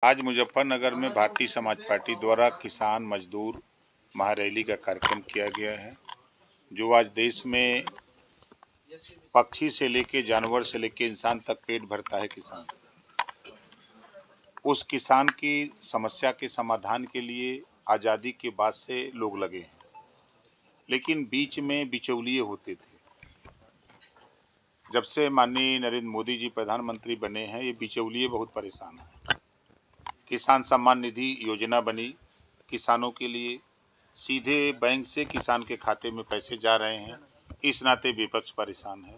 आज मुजफ्फरनगर में भारतीय समाज पार्टी द्वारा किसान मजदूर महारैली का कार्यक्रम किया गया है। जो आज देश में पक्षी से लेके जानवर से लेके इंसान तक पेट भरता है किसान, उस किसान की समस्या के समाधान के लिए आज़ादी के बाद से लोग लगे हैं, लेकिन बीच में बिचौलिए होते थे। जब से माननीय नरेंद्र मोदी जी प्रधानमंत्री बने हैं, ये बिचौलिए बहुत परेशान हैं। किसान सम्मान निधि योजना बनी, किसानों के लिए सीधे बैंक से किसान के खाते में पैसे जा रहे हैं, इस नाते विपक्ष परेशान है।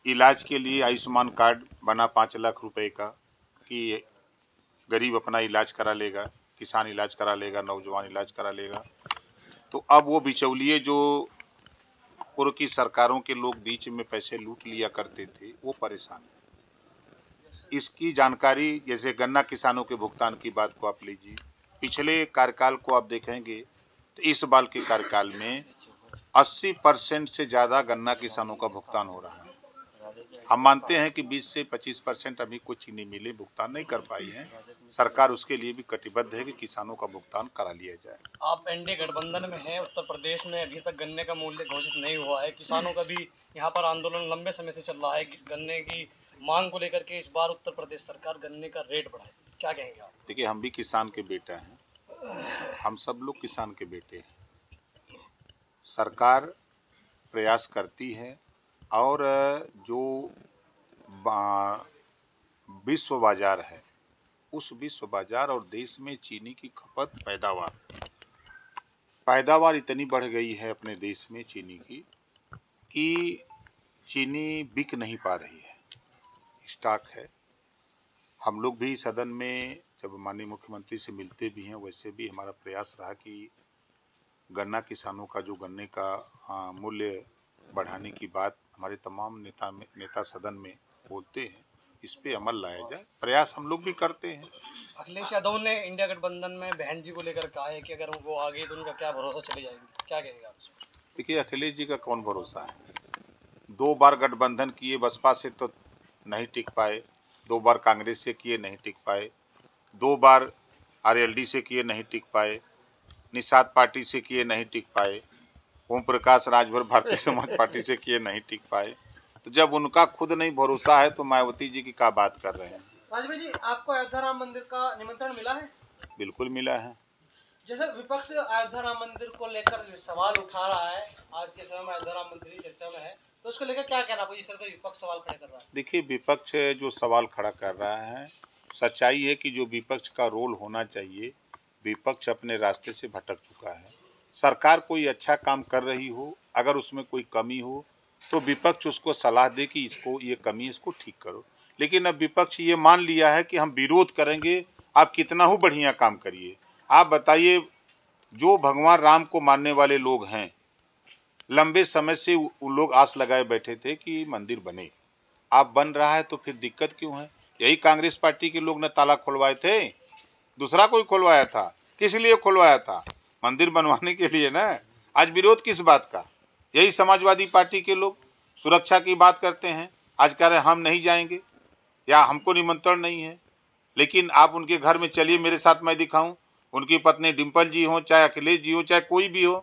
इलाज के लिए आयुष्मान कार्ड बना 5 लाख रुपए का कि गरीब अपना इलाज करा लेगा, किसान इलाज करा लेगा, नौजवान इलाज करा लेगा। तो अब वो बिचौलिए जो पूर्व की सरकारों के लोग बीच में पैसे लूट लिया करते थे, वो परेशान है। इसकी जानकारी जैसे गन्ना किसानों के भुगतान की बात को आप लीजिए, पिछले कार्यकाल को आप देखेंगे तो इस बार के कार्यकाल में 80% से ज़्यादा गन्ना किसानों का भुगतान हो रहा है। हम मानते हैं कि 20 से 25% अभी कुछ चीनी मिलें भुगतान नहीं कर पाई हैं। सरकार उसके लिए भी कटिबद्ध है कि किसानों का भुगतान करा लिया जाए। आप एनडीए गठबंधन में हैं, उत्तर प्रदेश में अभी तक गन्ने का मूल्य घोषित नहीं हुआ है। किसानों का भी यहाँ पर आंदोलन लंबे समय से चल रहा है गन्ने की मांग को लेकर के। इस बार उत्तर प्रदेश सरकार गन्ने का रेट बढ़ाए, क्या कहेंगे आप? देखिए, हम भी किसान के बेटा हैं, हम सब लोग किसान के बेटे हैं। सरकार प्रयास करती है और जो विश्व बाजार है, उस विश्व बाजार और देश में चीनी की खपत पैदावार इतनी बढ़ गई है अपने देश में चीनी की कि चीनी बिक नहीं पा रही है, स्टॉक है। हम लोग भी सदन में जब माननीय मुख्यमंत्री से मिलते भी हैं, वैसे भी हमारा प्रयास रहा कि गन्ना किसानों का जो गन्ने का मूल्य बढ़ाने की बात हमारे तमाम नेता सदन में बोलते हैं, इस पे अमल लाया जाए। प्रयास हम लोग भी करते हैं। अखिलेश यादव ने इंडिया गठबंधन में बहन जी को लेकर कहा है कि अगर वो आ गई तो उनका क्या भरोसा चले जाएंगे, क्या कहेंगे आप? देखिए, अखिलेश जी का कौन भरोसा है? 2 बार गठबंधन किए, बसपा से तो नहीं टिक पाए, 2 बार कांग्रेस से किए नहीं टिक पाए, 2 बार आरएलडी से किए नहीं टिक पाए, निषाद पार्टी से किए नहीं टिक पाए, ओम प्रकाश राजभर भारतीय समाज पार्टी से किए नहीं टिक पाए। तो जब उनका खुद नहीं भरोसा है तो मायावती जी की क्या बात कर रहे हैं? राजभर जी, आपको अयोध्या राम मंदिर का निमंत्रण मिला है? बिल्कुल मिला है। जैसे विपक्ष अयोध्या राम मंदिर को लेकर सवाल उठा रहा है, आज के समय में अयोध्या राम मंदिर चर्चा में है, तो उसको लेकर क्या कहना आपको? इस तरह से विपक्ष सवाल खड़े कर रहा है। देखिए, विपक्ष जो सवाल खड़ा कर रहा है, सच्चाई है कि जो विपक्ष का रोल होना चाहिए, विपक्ष अपने रास्ते से भटक चुका है। सरकार कोई अच्छा काम कर रही हो, अगर उसमें कोई कमी हो तो विपक्ष उसको सलाह दे कि इसको ये कमी, इसको ठीक करो। लेकिन अब विपक्ष ये मान लिया है कि हम विरोध करेंगे, आप कितना हो बढ़िया काम करिए। आप बताइए, जो भगवान राम को मानने वाले लोग हैं, लंबे समय से उन लोग आस लगाए बैठे थे कि मंदिर बने, आप बन रहा है तो फिर दिक्कत क्यों है? यही कांग्रेस पार्टी के लोग ने ताला खुलवाए थे, दूसरा कोई खुलवाया था? किस लिए खुलवाया था? मंदिर बनवाने के लिए ना। आज विरोध किस बात का? यही समाजवादी पार्टी के लोग सुरक्षा की बात करते हैं, आज कह रहे हैं हम नहीं जाएंगे या हमको निमंत्रण नहीं है। लेकिन आप उनके घर में चलिए, मेरे साथ मैं दिखाऊं, उनकी पत्नी डिम्पल जी हो, चाहे अखिलेश जी हो, चाहे कोई भी हो,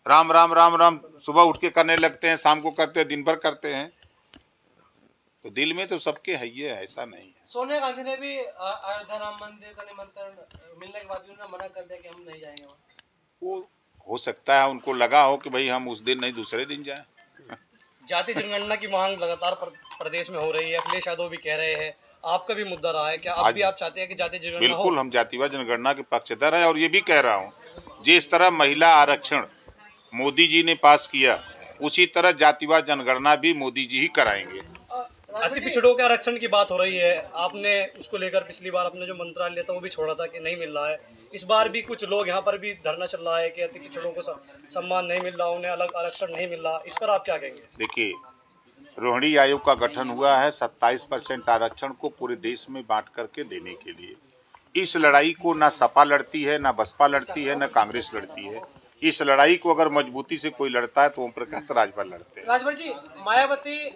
राम राम राम राम सुबह उठ के करने लगते हैं, शाम को करते हैं, दिन भर करते हैं। तो दिल में तो सबके है, ये ऐसा नहीं है। सोनिया गांधी ने भी अयोध्या राम मंदिर का निमंत्रण मिलने के बाद उन्होंने मना कर दिया कि हम नहीं जाएंगे वहाँ। वो हो सकता है उनको लगा हो कि भाई हम उस दिन नहीं दूसरे दिन जाएं। जाति जनगणना की मांग लगातार प्रदेश में हो रही है, अखिलेश यादव भी कह रहे हैं, आपका भी मुद्दा रहा है, क्या आप भी आप चाहते हैं कि जाति जनगणना हो? बिल्कुल, हम जातिवाद जनगणना के पक्षधर हैं और ये भी कह रहा हूँ, जिस तरह महिला आरक्षण मोदी जी ने पास किया, उसी तरह जातिवाद जनगणना भी मोदी जी ही कराएंगे। अति पिछड़ों के आरक्षण की बात हो रही है, आपने उसको लेकर पिछली बार अपने जो मंत्रालय लिया था वो भी छोड़ा था कि नहीं मिल रहा है। इस बार भी कुछ लोग यहाँ पर भी धरना चल रहा है कि अति पिछड़ों को सम्मान नहीं मिल रहा, उन्हें अलग आरक्षण नहीं मिल रहा, इस पर आप क्या कहेंगे? देखिए, रोहिणी आयोग का गठन हुआ है 27% आरक्षण को पूरे देश में बांट करके देने के लिए। इस लड़ाई को ना सपा लड़ती है, ना बसपा लड़ती है, ना कांग्रेस लड़ती है। इस लड़ाई को अगर मजबूती से कोई लड़ता है तो ओम प्रकाश राजभर लड़ते हैं। राजभर जी, मायावती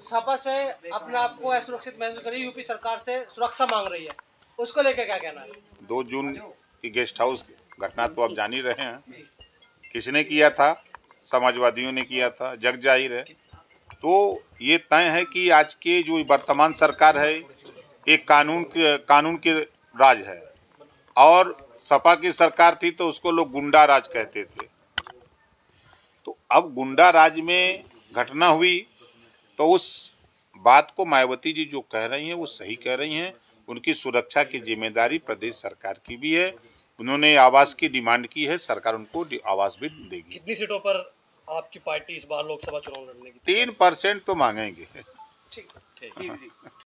सपा से अपने आप को असुरक्षित महसूस करी, यूपी सरकार से सुरक्षा मांग रही है, उसको लेकर क्या कहना है? 2 जून की गेस्ट हाउस घटना तो आप जान ही रहे हैं, किसने किया था? समाजवादियों ने किया था, जग जाहिर है। तो ये तय है कि आज के जो वर्तमान सरकार है एक कानून के राज है, और सपा की सरकार थी तो उसको लोग गुंडा राज कहते थे। तो अब गुंडा राज में घटना हुई तो उस बात को मायावती जी जो कह रही हैं वो सही कह रही हैं। उनकी सुरक्षा की जिम्मेदारी प्रदेश सरकार की भी है। उन्होंने आवास की डिमांड की है, सरकार उनको आवास भी देगी। कितनी सीटों पर आपकी पार्टी इस बार लोकसभा चुनाव लड़ने की? 3% तो मांगेंगे। ठीक।